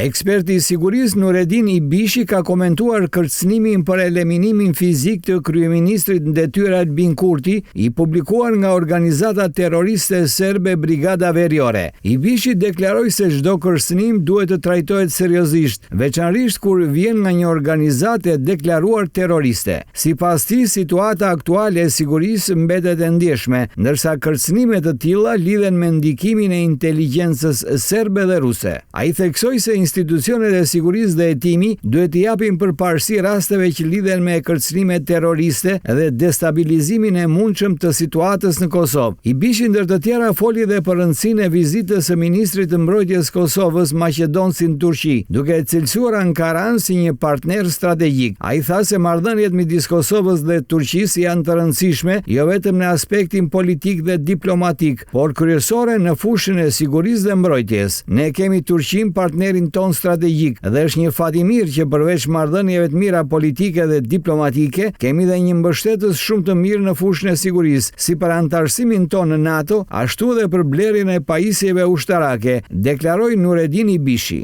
Eksperti i sigurisë Nureddin Ibishi ka komentuar kërcënimin për eliminimin fizik të kryeministrit në detyrë Albin Kurti, i publikuar nga organizata terroriste serbe Brigada Veriore. Ibishi deklaroi se çdo kërcënim duhet të trajtohet seriozisht, veçanërisht kur vjen nga një organizatë e deklaruar terroriste. Sipas tij, situata aktuale e sigurisë mbetet e ndjeshme, ndërsa kërcënime të tilla lidhen me ndikimin e inteligjencës serbe dhe ruse. Ai theksoi se institucionet e sigurisë dhe hetimi duhet të japin përparësi rasteve që lidhen me kërcënime terroriste dhe destabilizimin e mundshëm të situatës në Kosovë. Ibishi ndër të tjera foli dhe për rëndësinë e vizitës së ministrit të mbrojtjes Kosovës maqedonës në Turqi, duke cilësuar Ankaran si një partner strategjik. Ai tha se marrëdhëniet midis Kosovës dhe Turqisë janë të rëndësishme jo vetëm në aspektin politik dhe diplomatik, por kryesore në fushën e sigurisë dhe mbrojtjes. Ne kemi Turqinë partnerin ton strategjik dhe është një fatimir që përveç marrëdhënieve të mira politike dhe diplomatike, kemi dhe një mbështetës shumë të mirë në fushën e sigurisë, si për antarësimin ton në NATO, ashtu dhe për blerjen e pajisjeve ushtarake, deklaroi Nureddin Ibishi.